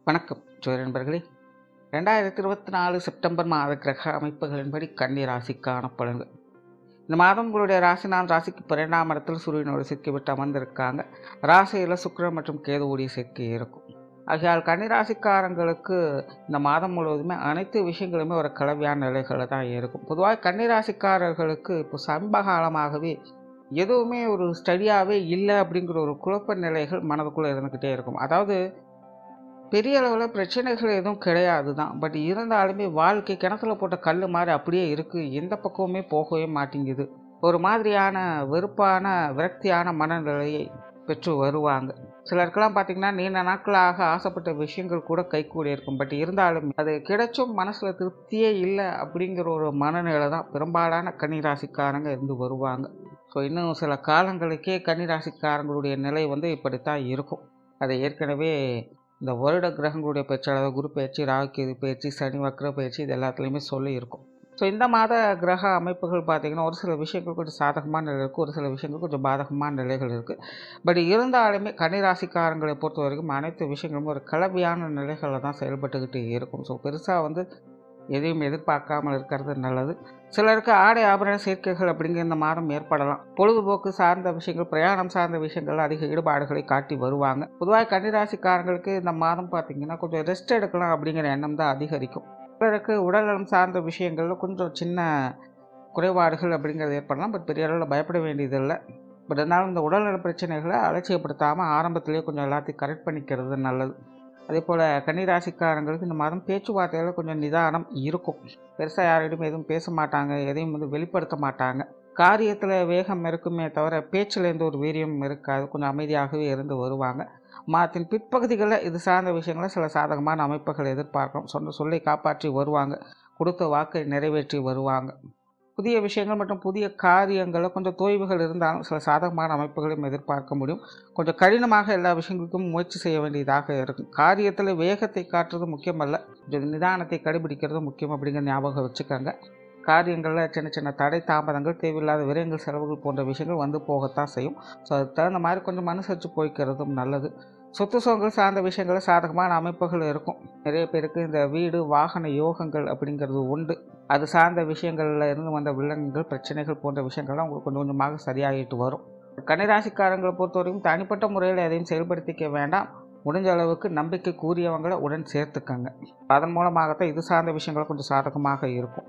வணக்கம் நண்பர்களே. 2024 செப்டம்பர் மாத கிரக அமைப்புகளின்படி கன்னி ராசிக்கான பலன்கள். இந்த மாதம் உங்களுடைய ராசிக்கு 12ஆம் இடத்தில் சூரியனோடு சேர்க்கைவிட்டு அமர்ந்திருக்காங்க. ராசியில் சுக்கிரன் மற்றும் கேதுவுடைய சேர்க்கை இருக்கும். ஆகையால் கன்னி ராசிக்காரங்களுக்கு இந்த மாதம் முழுவதுமே அனைத்து விஷயங்களுமே ஒரு கலவையான நிலைகளில் தான் இருக்கும். பொதுவாக கன்னி ராசிக்காரர்களுக்கு இப்போ சமீப காலமாகவே எதுவுமே ஒரு ஸ்டடியாகவே இல்லை அப்படிங்கிற ஒரு குழப்ப நிலைகள் மனதுக்குள்ளே இருந்துக்கிட்டே இருக்கும். அதாவது பெரிய அளவில் பிரச்சனைகள் எதுவும் கிடையாது தான். பட் இருந்தாலுமே வாழ்க்கை கிணத்துல போட்ட கல் மாதிரி அப்படியே இருக்குது. எந்த பக்கமுமே போகவே மாட்டேங்குது. ஒரு மாதிரியான வெறுப்பான விரக்தியான மனநிலையை பெற்று வருவாங்க. சிலருக்கெல்லாம் பார்த்திங்கன்னா நீண்ட நாட்களாக ஆசைப்பட்ட விஷயங்கள் கூட கைகூடி இருக்கும். பட் இருந்தாலும் அது கிடைச்சும் மனசில் திருப்தியே இல்லை அப்படிங்கிற ஒரு மனநிலை தான் பெரும்பாலான கன்னிராசிக்காரங்க இருந்து வருவாங்க. ஸோ இன்னும் சில காலங்களுக்கே கன்னிராசிக்காரங்களுடைய நிலை இப்படித்தான் இருக்கும். அதை ஏற்கனவே இந்த வருட கிரகங்களுடைய பயிற்சி, அதாவது குரு பயிற்சி, ராகு பயிற்சி, சனி வக்ர பயிற்சி, இது எல்லாத்துலேயுமே சொல்லி இருக்கும். ஸோ இந்த மாத கிரக அமைப்புகள் பார்த்திங்கன்னா ஒரு சில விஷயங்கள் கொஞ்சம் சாதகமான நிலை இருக்குது, ஒரு சில விஷயங்கள் கொஞ்சம் பாதகமான நிலைகள் இருக்குது. பட் இருந்தாலுமே கன்னிராசிக்காரங்களை பொறுத்த வரைக்கும் அனைத்து விஷயங்களும் ஒரு கலவையான நிலைகளில் தான் செயல்பட்டுக்கிட்டு இருக்கும். ஸோ பெருசாக எதையும் எதிர்பார்க்காமல் இருக்கிறது நல்லது. சிலருக்கு ஆடை ஆபரண சேர்க்கைகள் அப்படிங்கிற இந்த மாதம் ஏற்படலாம். பொழுதுபோக்கு சார்ந்த விஷயங்கள், பிரயாணம் சார்ந்த விஷயங்கள் அதிக ஈடுபாடுகளை காட்டி வருவாங்க. பொதுவாக கன்னிராசிக்காரங்களுக்கு இந்த மாதம் பார்த்திங்கன்னா கொஞ்சம் ரெஸ்ட் எடுக்கலாம் அப்படிங்கிற எண்ணம் தான் அதிகரிக்கும். சிலருக்கு உடல்நலம் சார்ந்த விஷயங்களில் கொஞ்சம் சின்ன குறைபாடுகள் அப்படிங்கிறது ஏற்படலாம். பட் பெரிய அளவில் பயப்பட வேண்டியதில்லை. பட் இருந்தாலும் இந்த உடல்நல பிரச்சனைகளை அலட்சியப்படுத்தாமல் ஆரம்பத்திலேயே கொஞ்சம் எல்லாத்தையும் கரெக்ட் பண்ணிக்கிறது நல்லது. அதே போல் கன்னிராசிக்காரங்களுக்கு இந்த மாதம் பேச்சுவார்த்தையில் கொஞ்சம் நிதானம் இருக்கும். பெருசாக யாரிடம் எதுவும் பேச மாட்டாங்க, எதையும் வெளிப்படுத்த மாட்டாங்க. காரியத்தில் வேகம் இருக்குமே தவிர பேச்சில் எந்த ஒரு வீரியம் இருக்காது. கொஞ்சம் அமைதியாகவே இருந்து வருவாங்க. மாதத்தின் பிற்பகுதிகளில் இது சார்ந்த விஷயங்களில் சில சாதகமான அமைப்புகள் எதிர்பார்க்கும். சொன்ன சொல்லை காப்பாற்றி வருவாங்க. கொடுத்த வாக்கை நிறைவேற்றி வருவாங்க. புதிய விஷயங்கள் மற்றும் புதிய காரியங்களில் கொஞ்சம் தொய்வுகள் இருந்தாலும் சில சாதகமான அமைப்புகளையும் எதிர்பார்க்க முடியும். கொஞ்சம் கடினமாக எல்லா விஷயங்களுக்கும் முயற்சி செய்ய வேண்டியதாக இருக்கும். காரியத்தில் வேகத்தை காட்டுறது முக்கியமல்ல, கொஞ்சம் நிதானத்தை கடைபிடிக்கிறது முக்கியம் அப்படிங்கிற ஞாபகம் வச்சுக்கோங்க. காரியங்களில் சின்ன சின்ன தடை தாமதங்கள், தேவையில்லாத விரயங்கள், செலவுகள் போன்ற விஷயங்கள் போகத்தான் செய்யும். ஸோ அதுக்கு தகுந்த மாதிரி கொஞ்சம் மனுசரித்து போய்க்கிறதும் நல்லது. சொத்து சுகங்கள் சார்ந்த விஷயங்களில் சாதகமான அமைப்புகள் இருக்கும். நிறைய பேருக்கு இந்த வீடு வாகன யோகங்கள் அப்படிங்கிறது உண்டு. அது சார்ந்த விஷயங்களில் இருந்து வந்த வில்லங்கங்கள், பிரச்சனைகள் போன்ற விஷயங்கள்லாம் உங்களுக்கு கொஞ்சம் கொஞ்சமாக சரியாகிட்டு வரும். கன்னிராசிக்காரங்களை பொறுத்தவரைக்கும் தனிப்பட்ட முறையில் எதையும் செயல்படுத்திக்க வேண்டாம். முடிஞ்ச அளவுக்கு நம்பிக்கை கூறியவங்களை உடன் சேர்த்துக்கங்க. அதன் மூலமாகத்தான் இது சார்ந்த விஷயங்கள் கொஞ்சம் சாதகமாக இருக்கும்.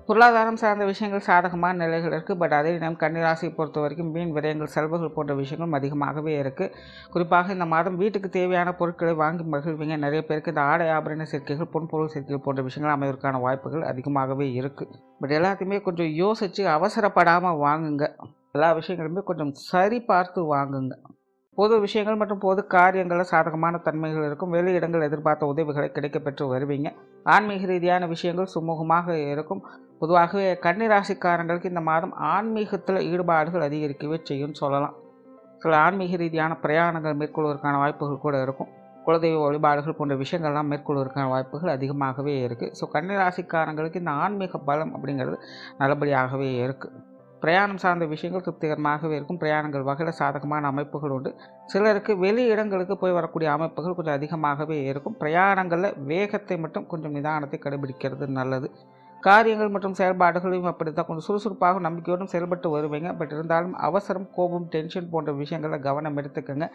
பொருளாதாரம் சார்ந்த விஷயங்கள் சாதகமான நிலைகள் இருக்குது. பட் அதே நேரம் கன்னிராசியை பொறுத்த வரைக்கும் வீண் விரயங்கள், செலவுகள் போன்ற விஷயங்களும் அதிகமாகவே இருக்குது. குறிப்பாக இந்த மாதம் வீட்டுக்கு தேவையான பொருட்களை வாங்கி மகிழ்வீங்க. நிறைய பேருக்கு இந்த ஆடை ஆபரண சேர்க்கைகள், பொன்பொருள் சேர்க்கைகள் போன்ற விஷயங்கள் அமைவதற்கான வாய்ப்புகள் அதிகமாகவே இருக்குது. பட் எல்லாத்தையுமே கொஞ்சம் யோசித்து அவசரப்படாமல் வாங்குங்க. எல்லா விஷயங்களுமே கொஞ்சம் சரி பார்த்து வாங்குங்க. பொது விஷயங்கள் மற்றும் பொது காரியங்களில் சாதகமான தன்மைகள் இருக்கும். வெளியிடங்கள் எதிர்பார்த்த உதவிகளை கிடைக்கப்பெற்று வருவீங்க. ஆன்மீக ரீதியான விஷயங்கள் சுமூகமாக இருக்கும். பொதுவாகவே கன்னிராசிக்காரங்களுக்கு இந்த மாதம் ஆன்மீகத்தில் ஈடுபாடுகள் அதிகரிக்கவே செய்யும்னு சொல்லலாம். சில ஆன்மீக ரீதியான பிரயாணங்கள் மேற்கொள்வதற்கான வாய்ப்புகள் கூட இருக்கும். குலதெய்வ வழிபாடுகள் போன்ற விஷயங்கள்லாம் மேற்கொள்வதற்கான வாய்ப்புகள் அதிகமாகவே இருக்குது. ஸோ கன்னிராசிக்காரங்களுக்கு இந்த ஆன்மீக பலம் அப்படிங்கிறது நல்லபடியாகவே இருக்குது. பிரயாணம் சார்ந்த விஷயங்கள் திருப்திகரமாகவே இருக்கும். பிரயாணங்கள் வகையில் சாதகமான அமைப்புகள் உண்டு. சிலருக்கு வெளி இடங்களுக்கு போய் வரக்கூடிய அமைப்புகள் கொஞ்சம் அதிகமாகவே இருக்கும். பிரயாணங்களில் வேகத்தை மட்டும் கொஞ்சம் நிதானத்தை கடைபிடிக்கிறது நல்லது. காரியங்கள் மற்றும் செயல்பாடுகளையும் அப்படி தான் கொஞ்சம் சுறுசுறுப்பாக நம்பிக்கையோடும் செயல்பட்டு வருவீங்க. பட் இருந்தாலும் அவசரம், கோபம், டென்ஷன் போன்ற விஷயங்களில் கவனம் எடுத்துக்கோங்க.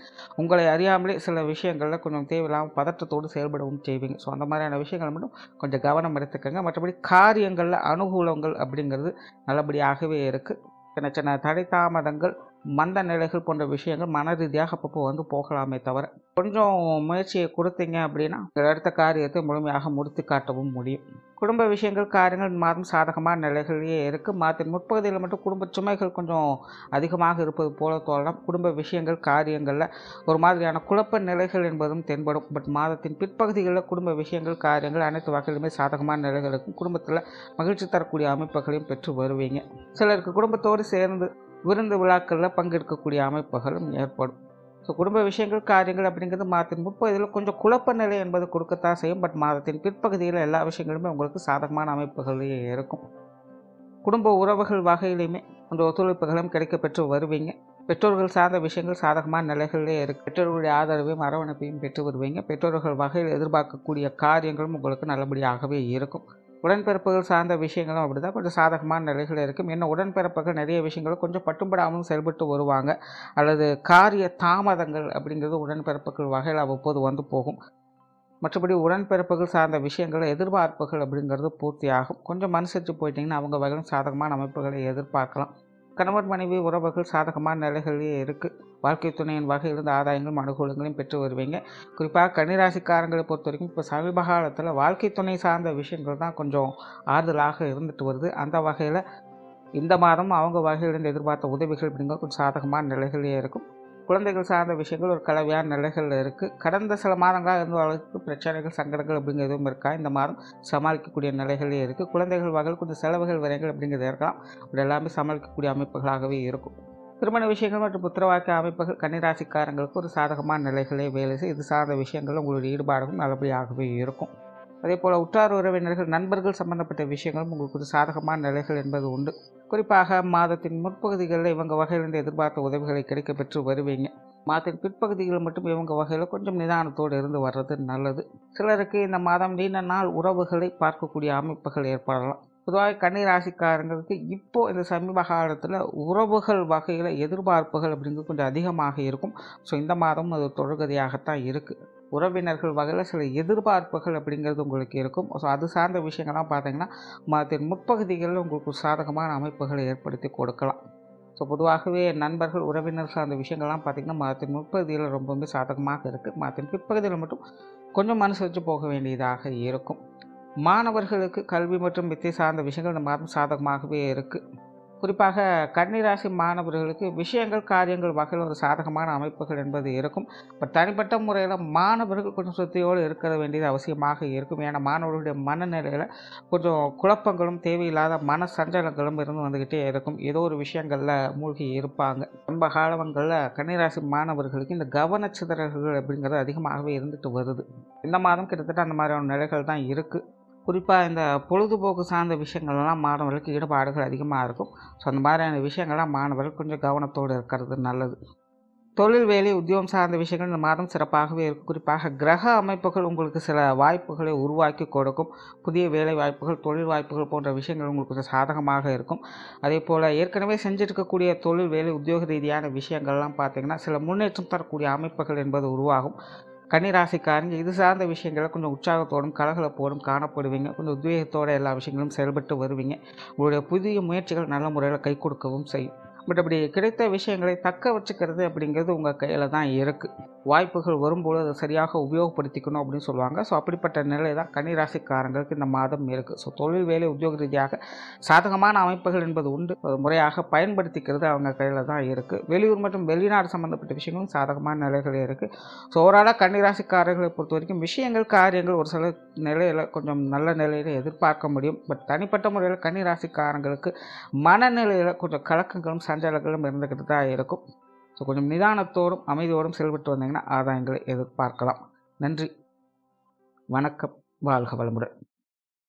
உங்களை அறியாமலே சில விஷயங்களில் கொஞ்சம் தேவையில்லாமல் பதற்றத்தோடு செயல்படவும் செய்வீங்க. ஸோ அந்த மாதிரியான விஷயங்கள் மட்டும் கொஞ்சம் கவனம் எடுத்துக்கோங்க. மற்றபடி காரியங்களில் அனுகூலங்கள் அப்படிங்கிறது நல்லபடியாகவே இருக்குது. சின்ன சின்ன தடை தாமதங்கள், மந்த நிலைகள் போன்ற விஷயங்கள் மன ரீதியாக அப்பப்போ போகலாமே தவிர கொஞ்சம் முயற்சியை கொடுத்தீங்க அப்படின்னா அடுத்த காரியத்தை முழுமையாக முடித்து காட்டவும் முடியும். குடும்ப விஷயங்கள், காரியங்கள் மாதம் சாதகமான நிலைகளிலேயே இருக்குது. மாதத்தின் முற்பகுதியில் மட்டும் குடும்ப சுமைகள் கொஞ்சம் அதிகமாக இருப்பது போல தோன்றலாம். குடும்ப விஷயங்கள், காரியங்களில் ஒரு மாதிரியான குழப்ப நிலைகள் என்பதும் தென்படும். பட் மாதத்தின் பிற்பகுதிகளில் குடும்ப விஷயங்கள், காரியங்கள் அனைத்து வகையிலுமே சாதகமான நிலைகளுக்கும் குடும்பத்தில் மகிழ்ச்சி தரக்கூடிய அமைப்புகளையும் பெற்று வருவீங்க. சிலருக்கு குடும்பத்தோடு சேர்ந்து விருந்து விழாக்களில் பங்கெடுக்கக்கூடிய அமைப்புகளும் ஏற்படும். ஸோ குடும்ப விஷயங்கள், காரியங்கள் அப்படிங்கிறது மாதத்தின் முற்பகுதியில் கொஞ்சம் குழப்ப நிலை என்பது கொடுக்கத்தான் செய்யும். பட் மாதத்தின் பிற்பகுதியில் எல்லா விஷயங்களுமே உங்களுக்கு சாதகமான அமைப்புகளே இருக்கும். குடும்ப உறவுகள் வகையிலையுமே கொஞ்சம் ஒத்துழைப்புகளும் கிடைக்கப்பெற்று வருவீங்க. பெற்றோர்கள் சார்ந்த விஷயங்கள் சாதகமான நிலைகளிலே இருக்குது. பெற்றோர்களுடைய ஆதரவையும் அரவணைப்பையும் பெற்று வருவீங்க. பெற்றோர்கள் வகையில் எதிர்பார்க்கக்கூடிய காரியங்களும் உங்களுக்கு நல்லபடியாகவே இருக்கும். உடன்பிறப்புகள் சார்ந்த விஷயங்களும் அப்படி தான் கொஞ்சம் சாதகமான நிலைகள் இருக்கும். இன்னும் உடன்பிறப்புகள் நிறைய விஷயங்களும் கொஞ்சம் பட்டுப்படாமலும் செயல்பட்டு வருவாங்க. அல்லது காரிய தாமதங்கள் அப்படிங்கிறது உடன்பிறப்புகள் வகையில் அவ்வப்போது வந்து போகும். மற்றபடி உடன்பிறப்புகள் சார்ந்த விஷயங்கள் எதிர்பார்ப்புகள் அப்படிங்கிறது பூர்த்தியாகும். கொஞ்சம் அனுசரித்து போயிட்டிங்கன்னா அவங்க வகையிலும் சாதகமான அமைப்புகளை எதிர்பார்க்கலாம். கணவன் மனைவி உறவுகள் சாதகமான நிலைகளிலே இருக்குது. வாழ்க்கை துணையின் வகையிலிருந்து ஆதாயங்களும் அனுகூலங்களையும் பெற்று வருவீங்க. குறிப்பாக கன்னிராசிக்காரங்களை பொறுத்த வரைக்கும் இப்போ சமீப காலத்தில் வாழ்க்கை துணை சார்ந்த விஷயங்கள் தான் கொஞ்சம் ஆறுதலாக இருந்துட்டு வருது. அந்த வகையில் இந்த மாதம் அவங்க வகையிலிருந்து எதிர்பார்த்த உதவிகள் அப்படிங்கிறது கொஞ்சம் சாதகமான நிலைகளே இருக்கும். குழந்தைகள் சார்ந்த விஷயங்கள் ஒரு கலவையான நிலைகளில் இருக்குது. கடந்த சில மாதங்களாக இருந்து அளவுக்கு பிரச்சனைகள் சங்கடங்கள் அப்படிங்கிற எதுவும் இருக்கா இந்த மாதம் சமாளிக்கக்கூடிய நிலைகளே இருக்குது. குழந்தைகள் வகையில் கொஞ்சம் செலவுகள் விரைகள் அப்படிங்கிறது இருக்கலாம். இப்படி எல்லாமே சமாளிக்கக்கூடிய அமைப்புகளாகவே இருக்கும். திருமண விஷயங்கள் மற்றும் புத்திரவாக்கிய அமைப்புகள் கன்னிராசிக்காரங்களுக்கு ஒரு சாதகமான நிலைகளே வேலை செய்யும். இது சார்ந்த விஷயங்கள் உங்களுடைய ஈடுபாடுகளும் நல்லபடியாகவே இருக்கும். அதே போல் உற்றார் உறவினர்கள் நண்பர்கள் சம்பந்தப்பட்ட விஷயங்களும் உங்களுக்கு ஒரு சாதகமான நிலைகள் என்பது உண்டு. குறிப்பாக மாதத்தின் முற்பகுதிகளில் இவங்க வகையிலிருந்து எதிர்பார்த்த உதவிகளை கிடைக்க பெற்று வருவீங்க. மாதத்தின் பிற்பகுதிகளில் மட்டும் இவங்க வகையில் கொஞ்சம் நிதானத்தோடு இருந்து வர்றது நல்லது. சிலருக்கு இந்த மாதம் நீண்ட நாள் உறவுகளை பார்க்கக்கூடிய அமைப்புகள் ஏற்படலாம். பொதுவாக கன்னிராசிக்காரங்களுக்கு இப்போது இந்த சமீப காலத்தில் உறவுகள் வகையில் எதிர்பார்ப்புகள் அப்படிங்கிறது கொஞ்சம் அதிகமாக இருக்கும். ஸோ இந்த மாதம் அது தொடர்கதையாகத்தான் இருக்குது. உறவினர்கள் வகையில் சில எதிர்பார்ப்புகள் அப்படிங்கிறது உங்களுக்கு இருக்கும். ஸோ அது சார்ந்த விஷயங்கள்லாம் பார்த்தீங்கன்னா மாதத்தின் முற்பகுதிகளில் உங்களுக்கு சாதகமான அமைப்புகளை ஏற்படுத்தி கொடுக்கலாம். ஸோ பொதுவாகவே நண்பர்கள் உறவினர் சார்ந்த விஷயங்கள்லாம் பார்த்திங்கன்னா மாதத்தின் முற்பகுதியில் ரொம்பவுமே சாதகமாக இருக்குது. மாதத்தின் பிற்பகுதியில் மட்டும் கொஞ்சம் அனுசரித்து போக வேண்டியதாக இருக்கும். மாணவர்களுக்கு கல்வி மற்றும் வித்தை சார்ந்த விஷயங்கள் இந்த மாதம் சாதகமாகவே இருக்குது. குறிப்பாக கன்னிராசி மாணவர்களுக்கு விஷயங்கள் காரியங்கள் வகையில் ஒரு சாதகமான அமைப்புகள் என்பது இருக்கும். பட் தனிப்பட்ட முறையில் மாணவர்கள் கொஞ்சம் சுத்தியோடு இருக்க வேண்டியது அவசியமாக இருக்கும். ஏன்னா மாணவர்களுடைய மனநிலையில் கொஞ்சம் குழப்பங்களும் தேவையில்லாத மன சஞ்சலங்களும் இருந்து வந்துக்கிட்டே இருக்கும். ஏதோ ஒரு விஷயங்களில் மூழ்கி இருப்பாங்க. ரொம்ப காலங்களில் கன்னிராசி மாணவர்களுக்கு இந்த கவனச்சிதறல்கள் அப்படிங்கிறது அதிகமாகவே இருந்துட்டு வருது. இந்த மாதம் கிட்டத்தட்ட அந்த மாதிரியான நிலைகள் தான் இருக்குது. குறிப்பாக இந்த பொழுதுபோக்கு சார்ந்த விஷயங்கள்லாம் மாணவர்களுக்கு ஈடுபாடுகள் அதிகமாக இருக்கும். ஸோ அந்த மாதிரியான விஷயங்கள்லாம் மாணவர்கள் கொஞ்சம் கவனத்தோடு இருக்கிறது நல்லது. தொழில் வேலை உத்தியோகம் சார்ந்த விஷயங்கள் இந்த மாதம் சிறப்பாகவே இருக்கும். குறிப்பாக கிரக அமைப்புகள் உங்களுக்கு சில வாய்ப்புகளை உருவாக்கி கொடுக்கும். புதிய வேலை வாய்ப்புகள் தொழில் வாய்ப்புகள் போன்ற விஷயங்கள் உங்களுக்கு கொஞ்சம் சாதகமாக இருக்கும். அதே போல் ஏற்கனவே செஞ்சுருக்கக்கூடிய தொழில் வேலை உத்தியோக ரீதியான விஷயங்கள்லாம் பார்த்திங்கன்னா சில முன்னேற்றம் தரக்கூடிய அமைப்புகள் என்பது உருவாகும். கன்னிராசிக்காரங்க இது சார்ந்த விஷயங்களை கொஞ்சம் உற்சாகத்தோடும் கலகலப்போடும் காணப்படுவீங்க. கொஞ்சம் உத்வேகத்தோடு எல்லா விஷயங்களும் செயல்பட்டு வருவீங்க. உங்களுடைய புதிய முயற்சிகள் நல்ல முறையில் கை கொடுக்கவும் செய்யும். பட் அப்படி கிடைத்த விஷயங்களை தக்க வச்சுக்கிறது அப்படிங்கிறது உங்கள் கையில் தான் இருக்குது. வாய்ப்புகள் வரும்போது அதை சரியாக உபயோகப்படுத்திக்கணும் அப்படின்னு சொல்லுவாங்க. ஸோ அப்படிப்பட்ட நிலை தான் கன்னிராசிக்காரங்களுக்கு இந்த மாதம் இருக்குது. ஸோ தொழில் வேலை உத்தியோக ரீதியாக சாதகமான அமைப்புகள் என்பது உண்டு. முறையாக பயன்படுத்திக்கிறது அவங்க கையில் தான் இருக்குது. வெளியூர் மற்றும் வெளிநாடு சம்மந்தப்பட்ட விஷயங்களும் சாதகமான நிலைகள் இருக்குது. ஸோ ஓவராலாக கன்னிராசிக்காரர்களை பொறுத்த வரைக்கும் விஷயங்கள் காரியங்கள் ஒரு சில நிலையில் கொஞ்சம் நல்ல நிலையில் எதிர்பார்க்க முடியும். பட் தனிப்பட்ட முறையில் கன்னிராசிக்காரங்களுக்கு மனநிலையில் கொஞ்சம் கலக்கங்களும் சஞ்சலங்களும் இருந்துக்கிட்டு தான் இருக்கும். ஸோ கொஞ்சம் நிதானத்தோடும் அமைதியோடும் செயல்பட்டு வந்தீங்கன்னா ஆதாயங்களை எதிர்பார்க்கலாம். நன்றி, வணக்கம், வாழ்க வளமுடன்.